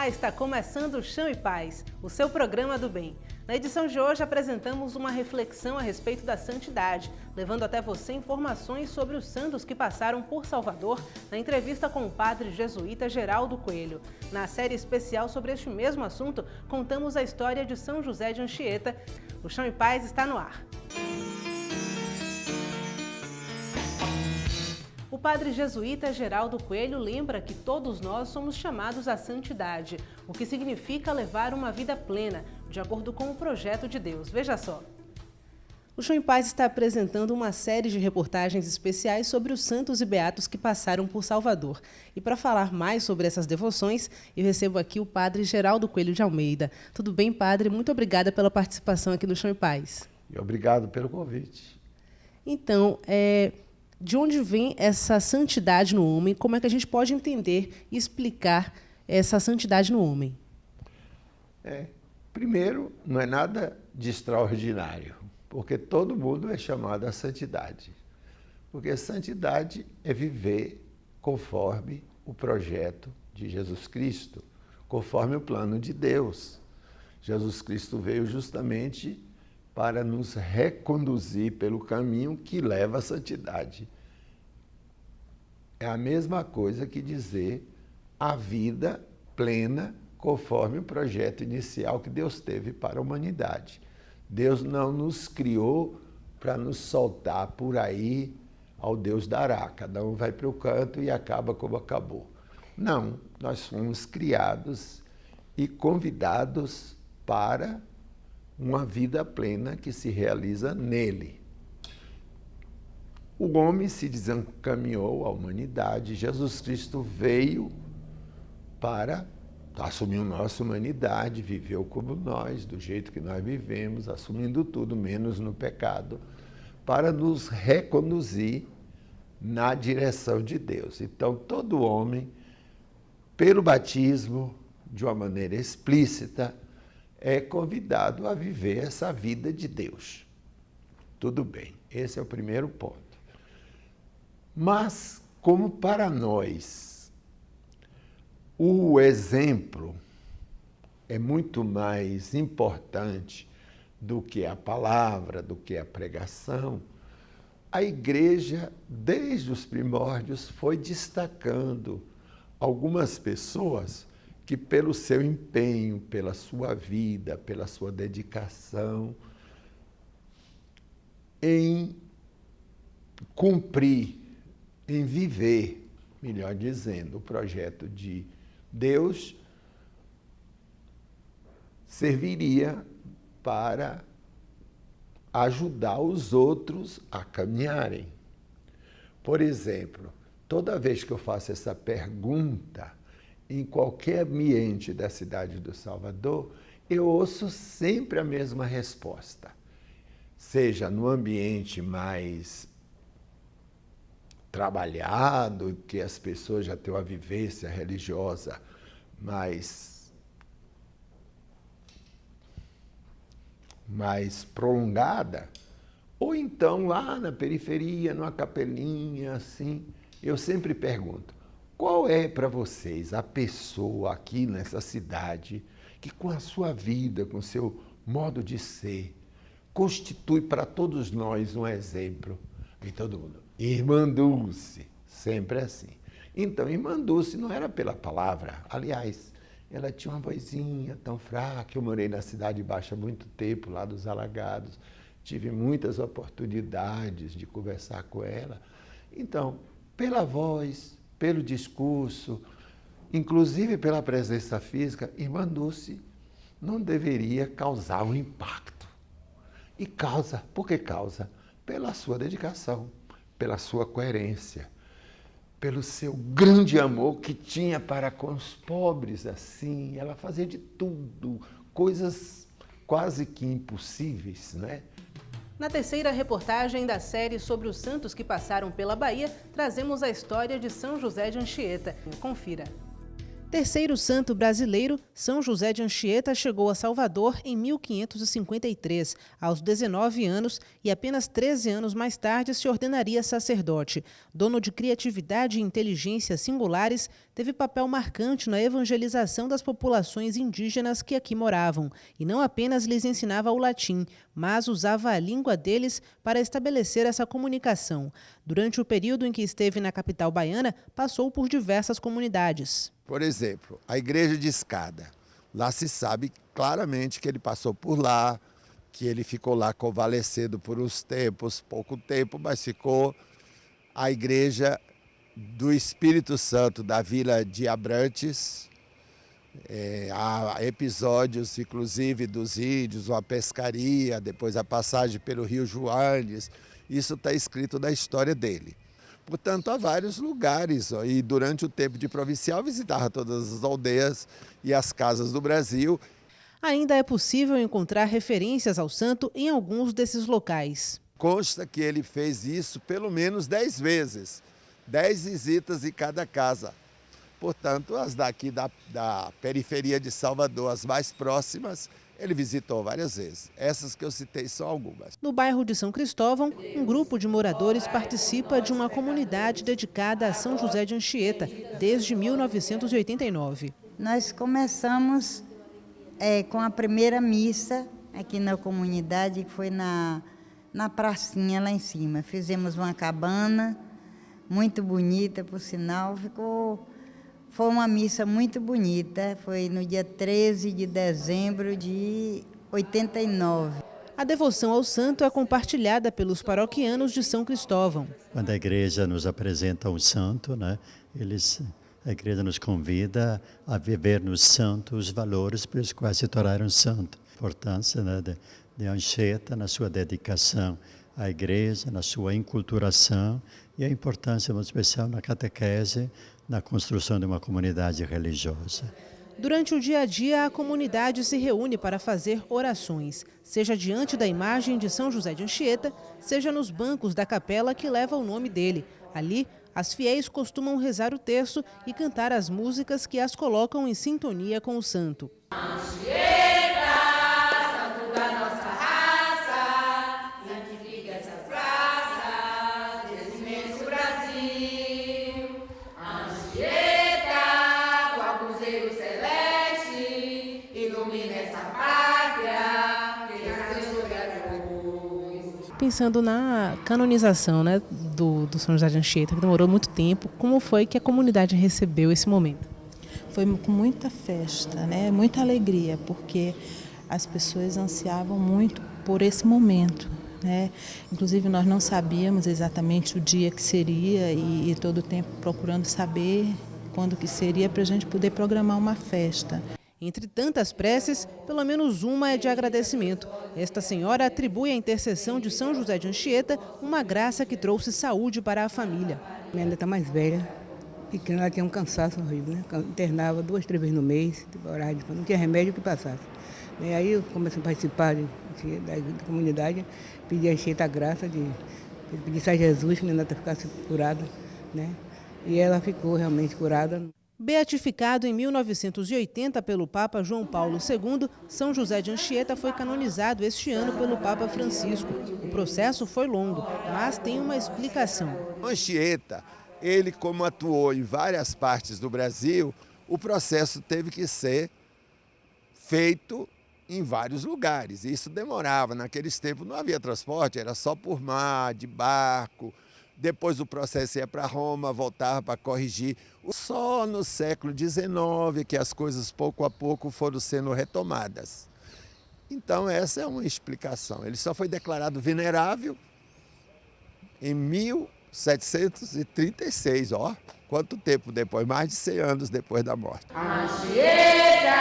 Olá, está começando o Chão e Paz, o seu programa do bem. Na edição de hoje apresentamos uma reflexão a respeito da santidade, levando até você informações sobre os santos que passaram por Salvador na entrevista com o padre jesuíta Geraldo Coelho. Na série especial sobre este mesmo assunto, contamos a história de São José de Anchieta. O Chão e Paz está no ar. O padre jesuíta Geraldo Coelho lembra que todos nós somos chamados à santidade, o que significa levar uma vida plena, de acordo com o projeto de Deus. Veja só. O Chão em Paz está apresentando uma série de reportagens especiais sobre os santos e beatos que passaram por Salvador. E para falar mais sobre essas devoções, eu recebo aqui o padre Geraldo Coelho de Almeida. Tudo bem, padre? Muito obrigada pela participação aqui no Chão em Paz. E obrigado pelo convite. Então, de onde vem essa santidade no homem? Como é que a gente pode entender e explicar essa santidade no homem? Primeiro, não é nada de extraordinário, porque todo mundo é chamado à santidade. Porque a santidade é viver conforme o projeto de Jesus Cristo, conforme o plano de Deus. Jesus Cristo veio justamente para nos reconduzir pelo caminho que leva à santidade. É a mesma coisa que dizer a vida plena conforme o projeto inicial que Deus teve para a humanidade. Deus não nos criou para nos soltar por aí ao Deus dará. Cada um vai para o canto e acaba como acabou. Não, nós fomos criados e convidados para uma vida plena que se realiza nele. O homem se desencaminhou, a humanidade. Jesus Cristo veio para assumir nossa humanidade, viveu como nós, do jeito que nós vivemos, assumindo tudo, menos no pecado, para nos reconduzir na direção de Deus. Então, todo homem, pelo batismo, de uma maneira explícita, é convidado a viver essa vida de Deus. Tudo bem, esse é o primeiro ponto. Mas, como para nós, o exemplo é muito mais importante do que a palavra, do que a pregação, a igreja, desde os primórdios, foi destacando algumas pessoas que, pelo seu empenho, pela sua vida, pela sua dedicação, em cumprir, em viver, melhor dizendo, o projeto de Deus, serviria para ajudar os outros a caminharem. Por exemplo, toda vez que eu faço essa pergunta, em qualquer ambiente da cidade do Salvador, eu ouço sempre a mesma resposta. Seja no ambiente mais trabalhado, que as pessoas já têm uma vivência religiosa mais prolongada, ou então lá na periferia, numa capelinha, assim, eu sempre pergunto, qual é para vocês a pessoa aqui nessa cidade que com a sua vida, com o seu modo de ser, constitui para todos nós um exemplo? E todo mundo, Irmã Dulce, sempre assim. Então, Irmã Dulce não era pela palavra, aliás, ela tinha uma vozinha tão fraca. Eu morei na Cidade Baixa há muito tempo, lá dos Alagados, tive muitas oportunidades de conversar com ela. Então, pela voz, pelo discurso, inclusive pela presença física, Irmã Dulce não deveria causar um impacto. E causa, por que causa? Pela sua dedicação, pela sua coerência, pelo seu grande amor que tinha para com os pobres, assim, ela fazia de tudo, coisas quase que impossíveis, né? Na terceira reportagem da série sobre os santos que passaram pela Bahia, trazemos a história de São José de Anchieta. Confira. Terceiro santo brasileiro, São José de Anchieta chegou a Salvador em 1553, aos 19 anos, e apenas 13 anos mais tarde se ordenaria sacerdote. Dono de criatividade e inteligência singulares, teve papel marcante na evangelização das populações indígenas que aqui moravam. E não apenas lhes ensinava o latim, mas usava a língua deles para estabelecer essa comunicação. Durante o período em que esteve na capital baiana, passou por diversas comunidades. Por exemplo, a Igreja de Escada. Lá se sabe claramente que ele passou por lá, que ele ficou lá convalescendo por uns tempos, pouco tempo, mas ficou. A Igreja do Espírito Santo da Vila de Abrantes. Há episódios, inclusive, dos índios, uma pescaria, depois a passagem pelo Rio Joanes. Isso está escrito na história dele. Portanto, há vários lugares, e durante o tempo de provincial visitava todas as aldeias e as casas do Brasil. Ainda é possível encontrar referências ao santo em alguns desses locais. Consta que ele fez isso pelo menos 10 vezes, 10 visitas em cada casa. Portanto, as daqui da periferia de Salvador, as mais próximas, ele visitou várias vezes. Essas que eu citei são algumas. No bairro de São Cristóvão, um grupo de moradores participa de uma comunidade dedicada a São José de Anchieta, desde 1989. Nós começamos com a primeira missa aqui na comunidade, que foi na pracinha lá em cima. Fizemos uma cabana muito bonita, por sinal, Foi uma missa muito bonita, foi no dia 13 de dezembro de 89. A devoção ao santo é compartilhada pelos paroquianos de São Cristóvão. Quando a igreja nos apresenta um santo, né, a igreja nos convida a viver nos santos os valores pelos quais se tornaram santo. A importância, né, de Anchieta na sua dedicação à igreja, na sua enculturação, e a importância muito especial na catequese, na construção de uma comunidade religiosa. Durante o dia a dia, a comunidade se reúne para fazer orações, seja diante da imagem de São José de Anchieta, seja nos bancos da capela que leva o nome dele. Ali, as fiéis costumam rezar o terço e cantar as músicas que as colocam em sintonia com o santo. Anchieta, santo da nossa raça, santifica essas praças desse imenso Brasil. Anchieta, qual cruzeiro celeste, ilumina essa pátria que nasceu sobre a cruz. Pensando na canonização, né, do São José de Anchieta, que demorou muito tempo, como foi que a comunidade recebeu esse momento? Foi com muita festa, né? Muita alegria, porque as pessoas ansiavam muito por esse momento, né? Inclusive nós não sabíamos exatamente o dia que seria e todo o tempo procurando saber quando que seria para a gente poder programar uma festa. Entre tantas preces, pelo menos uma é de agradecimento. Esta senhora atribui à intercessão de São José de Anchieta uma graça que trouxe saúde para a família. Minha neta mais velha, pequena, ela tinha um cansaço horrível, né? Internava 2, 3 vezes no mês, não tinha remédio que passasse. E aí eu comecei a participar da comunidade, pedi a Anchieta a graça de pedir a Jesus que minha neta ficasse curada, né? E ela ficou realmente curada. Beatificado em 1980 pelo Papa João Paulo II, São José de Anchieta foi canonizado este ano pelo Papa Francisco. O processo foi longo, mas tem uma explicação. Anchieta, ele como atuou em várias partes do Brasil, o processo teve que ser feito em vários lugares. Isso demorava, naqueles tempos não havia transporte, era só por mar, de barco. Depois o processo ia para Roma, voltava para corrigir. Só no século XIX que as coisas pouco a pouco foram sendo retomadas. Então essa é uma explicação. Ele só foi declarado venerável em 1736, ó. Quanto tempo depois? Mais de 100 anos depois da morte. Anchieta,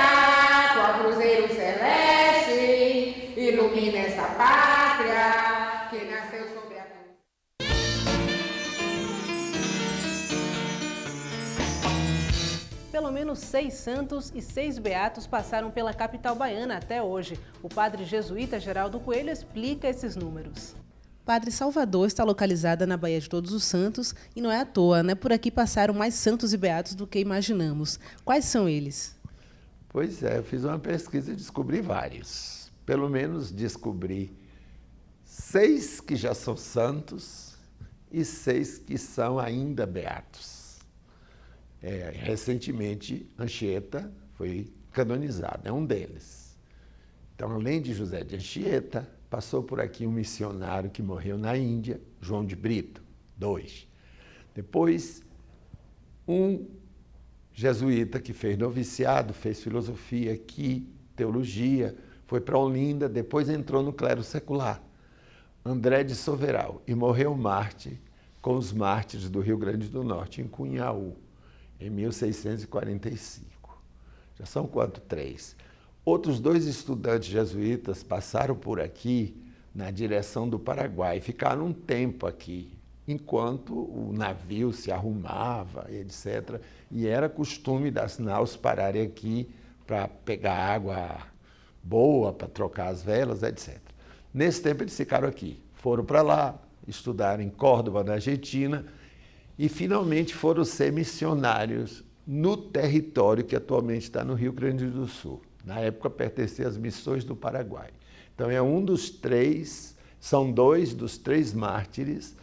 qual cruzeiro celeste, ilumina essa pátria que nasceu sobre a cruz. Pelo menos 6 santos e 6 beatos passaram pela capital baiana até hoje. O padre jesuíta Geraldo Coelho explica esses números. Padre, Salvador está localizada na Baía de Todos os Santos e não é à toa, né? Por aqui passaram mais santos e beatos do que imaginamos. Quais são eles? Pois é, eu fiz uma pesquisa e descobri vários. Pelo menos descobri 6 que já são santos e 6 que são ainda beatos. Recentemente, Anchieta foi canonizado, é um deles. Então, além de José de Anchieta, passou por aqui um missionário que morreu na Índia, João de Brito, 2. Depois, um jesuíta que fez noviciado, fez filosofia aqui, teologia, foi para Olinda, depois entrou no clero secular, André de Soveral, e morreu mártir com os mártires do Rio Grande do Norte, em Cunhaú, em 1645. Já são quanto? 3. Outros 2 estudantes jesuítas passaram por aqui na direção do Paraguai, ficaram um tempo aqui, enquanto o navio se arrumava, etc. E era costume das naus pararem aqui para pegar água boa, para trocar as velas, etc. Nesse tempo eles ficaram aqui, foram para lá, estudaram em Córdoba, na Argentina, e finalmente foram ser missionários no território que atualmente está no Rio Grande do Sul. Na época pertencia às missões do Paraguai. Então é um dos 3, são 2 dos 3 mártires,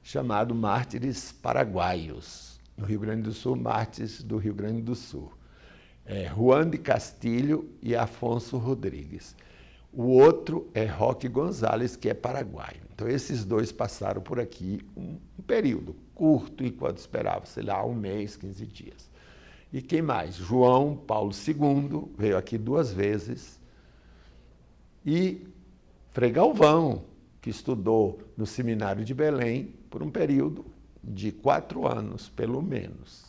chamado mártires paraguaios. No Rio Grande do Sul, mártires do Rio Grande do Sul. Juan de Castilho e Afonso Rodrigues. O outro é Roque Gonzalez, que é paraguaio. Então esses 2 passaram por aqui um período curto, enquanto esperava, sei lá, 1 mês, 15 dias. E quem mais? João Paulo II veio aqui 2 vezes. E Frei Galvão, que estudou no Seminário de Belém por um período de 4 anos, pelo menos.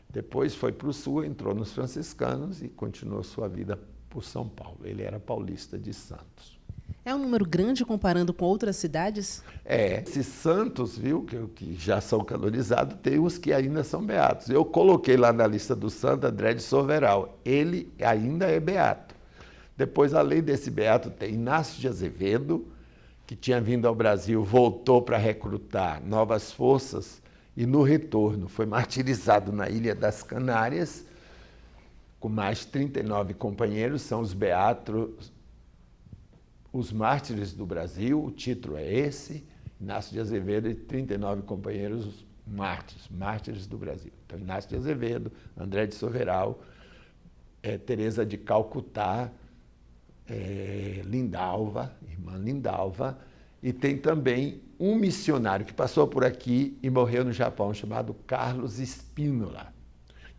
Depois foi para o Sul, entrou nos franciscanos e continuou sua vida por São Paulo. Ele era paulista de Santos. É um número grande comparando com outras cidades? Esses santos, viu, que já são canonizados, tem uns que ainda são beatos. Eu coloquei lá na lista do santo André de Soveral. Ele ainda é beato. Depois, além desse beato, tem Inácio de Azevedo, que tinha vindo ao Brasil, voltou para recrutar novas forças e, no retorno, foi martirizado na Ilha das Canárias, com mais 39 companheiros, são os beatos, os mártires do Brasil, o título é esse, Inácio de Azevedo e 39 companheiros mártires do Brasil. Então, Inácio de Azevedo, André de Soveral, Teresa de Calcutá, Lindalva, irmã Lindalva, e tem também um missionário que passou por aqui e morreu no Japão, chamado Carlos Spínola.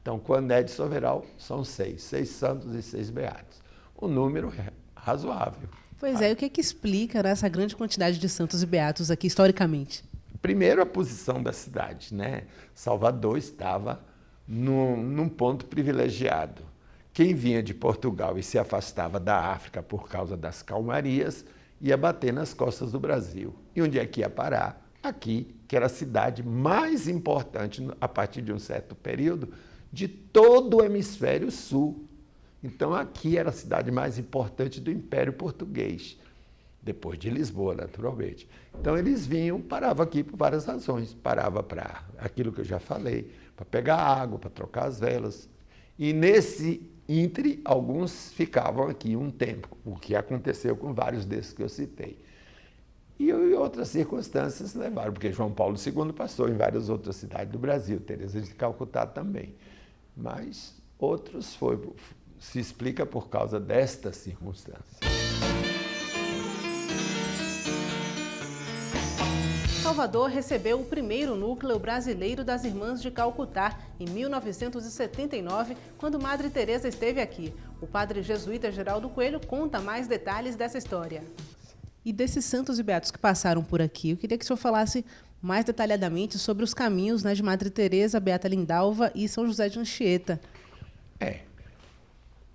Então, quando é de Soveral, são 6 santos e 6 beatos. Um número razoável. Pois é, e o que explica essa grande quantidade de santos e beatos aqui, historicamente? Primeiro, a posição da cidade, né? Salvador estava num ponto privilegiado. Quem vinha de Portugal e se afastava da África por causa das calmarias, ia bater nas costas do Brasil. E onde é que ia parar? Aqui, que era a cidade mais importante, a partir de um certo período, de todo o hemisfério sul. Então, aqui era a cidade mais importante do Império Português, depois de Lisboa, naturalmente. Então, eles vinham, paravam aqui por várias razões. Parava para aquilo que eu já falei, para pegar água, para trocar as velas. E nesse íntere, alguns ficavam aqui um tempo, o que aconteceu com vários desses que eu citei. E outras circunstâncias levaram, porque João Paulo II passou em várias outras cidades do Brasil, Teresa de Calcutá também. Mas outros se explica por causa destas circunstâncias. Salvador recebeu o primeiro núcleo brasileiro das Irmãs de Calcutá em 1979, quando Madre Teresa esteve aqui. O padre jesuíta Geraldo Coelho conta mais detalhes dessa história. E desses santos e beatos que passaram por aqui, eu queria que o senhor falasse mais detalhadamente sobre os caminhos, né, de Madre Teresa, Beata Lindalva e São José de Anchieta.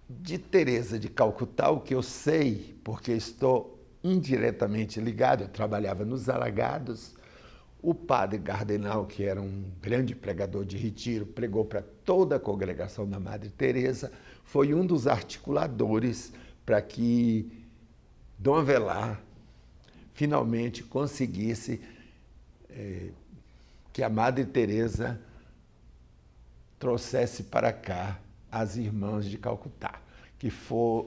De Teresa de Calcutá, o que eu sei, porque estou indiretamente ligado, eu trabalhava nos Alagados, o padre Gardenal, que era um grande pregador de retiro, pregou para toda a congregação da Madre Teresa, foi um dos articuladores para que Dom Avelar finalmente conseguisse que a Madre Teresa trouxesse para cá as Irmãs de Calcutá, que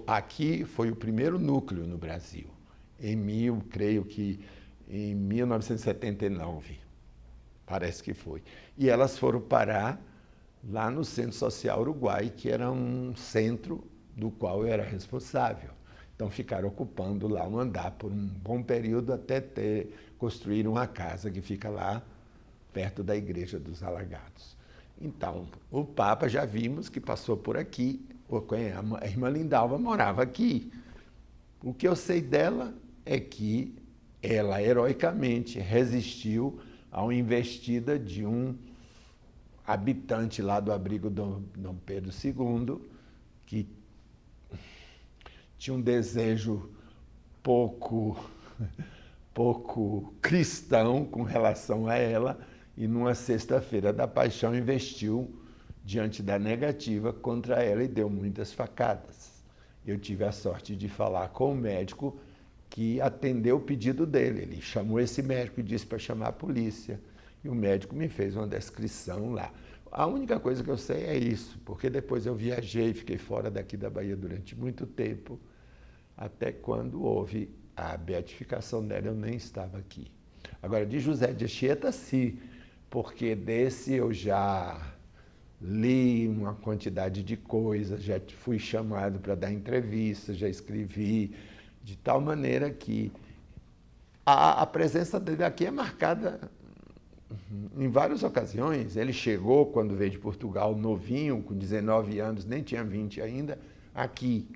aqui foi o primeiro núcleo no Brasil, creio que em 1979, parece que foi. E elas foram parar lá no Centro Social Uruguai, que era um centro do qual eu era responsável. Então ficaram ocupando lá um andar por um bom período até construir uma casa que fica lá perto da Igreja dos Alagados. Então, o Papa já vimos que passou por aqui, a irmã Lindalva morava aqui. O que eu sei dela é que ela heroicamente resistiu a uma investida de um habitante lá do abrigo Dom Pedro II, que tinha um desejo pouco cristão com relação a ela, e numa sexta-feira da Paixão investiu diante da negativa contra ela e deu muitas facadas. Eu tive a sorte de falar com o médico que atendeu o pedido dele. Ele chamou esse médico e disse para chamar a polícia. E o médico me fez uma descrição lá. A única coisa que eu sei é isso, porque depois eu viajei, fiquei fora daqui da Bahia durante muito tempo, até quando houve a beatificação dela, eu nem estava aqui. Agora, de José de Anchieta, sim, porque desse eu já li uma quantidade de coisas, já fui chamado para dar entrevistas, já escrevi, de tal maneira que a presença dele aqui é marcada em várias ocasiões. Ele chegou, quando veio de Portugal, novinho, com 19 anos, nem tinha 20 ainda, aqui.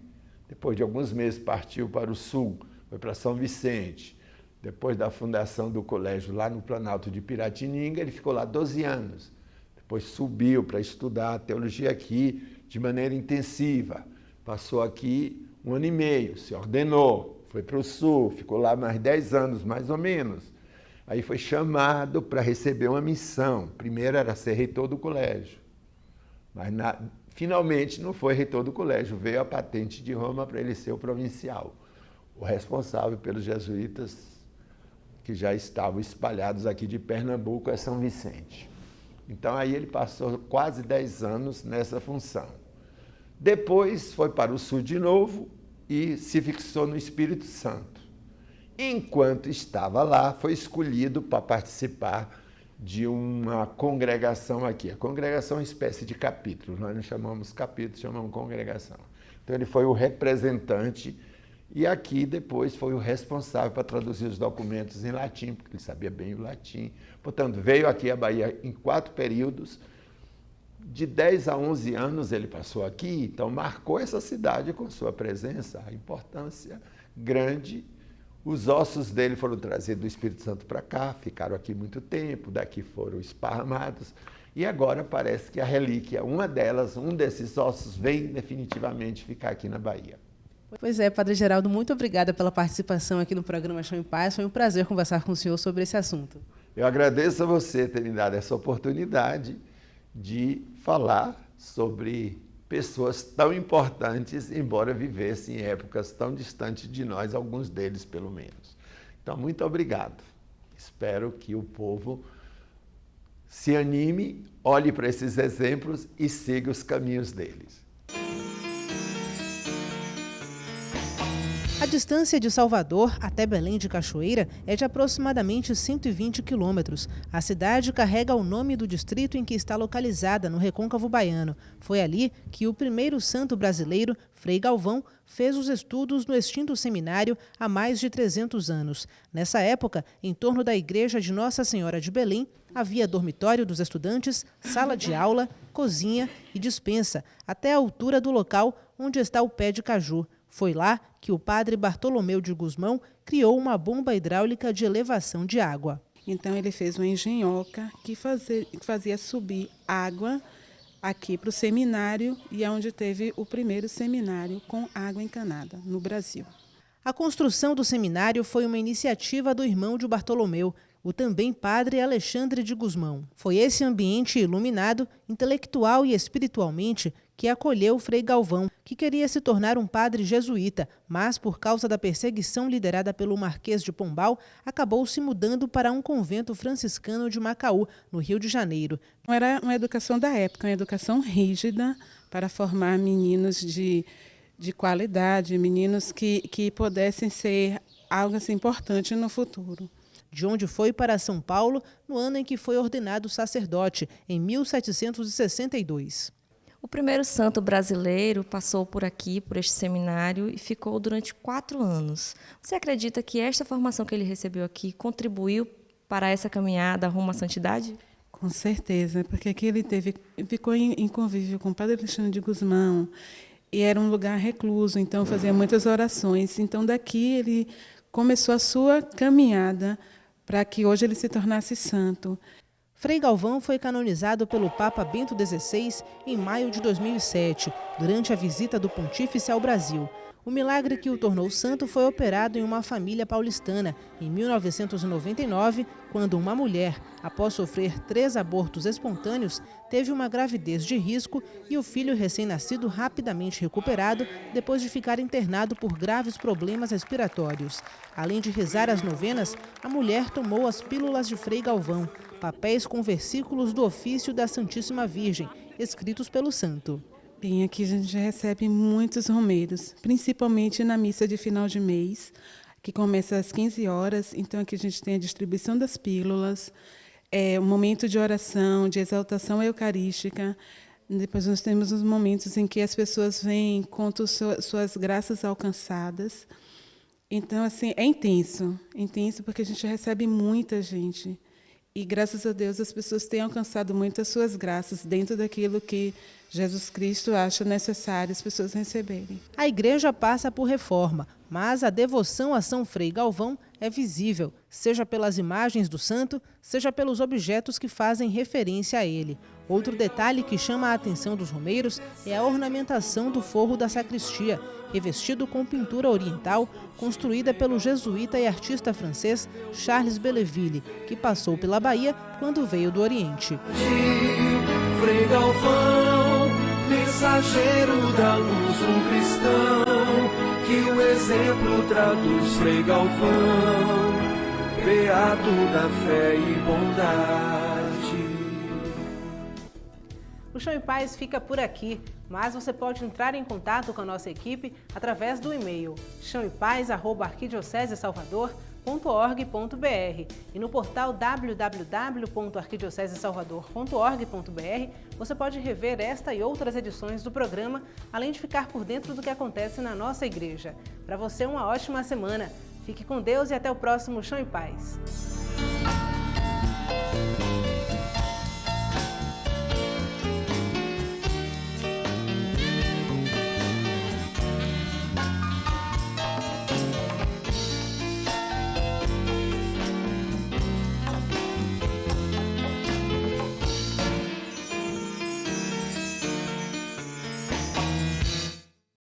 Depois de alguns meses partiu para o sul, foi para São Vicente. Depois da fundação do colégio lá no Planalto de Piratininga, ele ficou lá 12 anos. Depois subiu para estudar teologia aqui de maneira intensiva. Passou aqui 1 ano e meio, se ordenou, foi para o sul, ficou lá mais 10 anos, mais ou menos. Aí foi chamado para receber uma missão. Primeiro era ser reitor do colégio, mas finalmente não foi reitor do colégio, veio a patente de Roma para ele ser o provincial, o responsável pelos jesuítas que já estavam espalhados aqui de Pernambuco a São Vicente. Então aí ele passou quase 10 anos nessa função. Depois foi para o sul de novo e se fixou no Espírito Santo. Enquanto estava lá, foi escolhido para participar de uma congregação aqui. A congregação é uma espécie de capítulo, nós não chamamos capítulo, chamamos congregação. Então ele foi o representante e aqui depois foi o responsável para traduzir os documentos em latim, porque ele sabia bem o latim. Portanto, veio aqui à Bahia em 4 períodos, de 10 a 11 anos ele passou aqui, então marcou essa cidade com sua presença, a importância grande. Os ossos dele foram trazidos do Espírito Santo para cá, ficaram aqui muito tempo, daqui foram esparramados, e agora parece que a relíquia, uma delas, um desses ossos, vem definitivamente ficar aqui na Bahia. Pois é, Padre Geraldo, muito obrigada pela participação aqui no programa Chão em Paz. Foi um prazer conversar com o senhor sobre esse assunto. Eu agradeço a você ter me dado essa oportunidade de falar sobre pessoas tão importantes, embora vivessem em épocas tão distantes de nós, alguns deles pelo menos. Então, muito obrigado. Espero que o povo se anime, olhe para esses exemplos e siga os caminhos deles. A distância de Salvador até Belém de Cachoeira é de aproximadamente 120 quilômetros. A cidade carrega o nome do distrito em que está localizada, no Recôncavo Baiano. Foi ali que o primeiro santo brasileiro, Frei Galvão, fez os estudos no extinto seminário há mais de 300 anos. Nessa época, em torno da igreja de Nossa Senhora de Belém, havia dormitório dos estudantes, sala de aula, cozinha e despensa, até a altura do local onde está o pé de caju. Foi lá que o padre Bartolomeu de Gusmão criou uma bomba hidráulica de elevação de água. Então ele fez uma engenhoca que fazia subir água aqui para o seminário, e é onde teve o primeiro seminário com água encanada no Brasil. A construção do seminário foi uma iniciativa do irmão de Bartolomeu, o também padre Alexandre de Gusmão. Foi esse ambiente iluminado, intelectual e espiritualmente, que acolheu Frei Galvão, que queria se tornar um padre jesuíta, mas por causa da perseguição liderada pelo Marquês de Pombal, acabou se mudando para um convento franciscano de Macaú, no Rio de Janeiro. Era uma educação da época, uma educação rígida para formar meninos de qualidade, meninos que pudessem ser algo assim, importante no futuro. De onde foi para São Paulo no ano em que foi ordenado sacerdote, em 1762. O primeiro santo brasileiro passou por aqui, por este seminário, e ficou durante 4 anos. Você acredita que esta formação que ele recebeu aqui contribuiu para essa caminhada rumo à santidade? Com certeza, porque aqui ele ficou em convívio com o padre Alexandre de Gusmão, e era um lugar recluso, então fazia muitas orações. Então daqui ele começou a sua caminhada para que hoje ele se tornasse santo. Frei Galvão foi canonizado pelo Papa Bento XVI em maio de 2007, durante a visita do Pontífice ao Brasil. O milagre que o tornou santo foi operado em uma família paulistana, em 1999, quando uma mulher, após sofrer 3 abortos espontâneos, teve uma gravidez de risco e o filho recém-nascido rapidamente recuperado depois de ficar internado por graves problemas respiratórios. Além de rezar as novenas, a mulher tomou as pílulas de Frei Galvão, papéis com versículos do ofício da Santíssima Virgem, escritos pelo santo. Bem, aqui a gente recebe muitos romeiros, principalmente na missa de final de mês, que começa às 15 horas. Então, aqui a gente tem a distribuição das pílulas, um momento de oração, de exaltação eucarística. Depois nós temos os momentos em que as pessoas vêm, contam suas graças alcançadas. Então, assim, é intenso porque a gente recebe muita gente. E, graças a Deus, as pessoas têm alcançado muitas suas graças dentro daquilo que Jesus Cristo acha necessário as pessoas receberem. A igreja passa por reforma, mas a devoção a São Frei Galvão é visível, seja pelas imagens do santo, seja pelos objetos que fazem referência a ele. Outro detalhe que chama a atenção dos romeiros é a ornamentação do forro da sacristia, revestido com pintura oriental, construída pelo jesuíta e artista francês Charles Belleville, que passou pela Bahia quando veio do Oriente. Frei Galvão, mensageiro da luz, um cristão, que o exemplo traduz. Frei Galvão, beato da fé e bondade. O Chão em Paz fica por aqui, mas você pode entrar em contato com a nossa equipe através do e-mail chãoepaz@arquidiocesesalvador.org.br e no portal www.arquidiocesesalvador.org.br você pode rever esta e outras edições do programa, além de ficar por dentro do que acontece na nossa igreja. Para você, uma ótima semana. Fique com Deus e até o próximo Chão em Paz.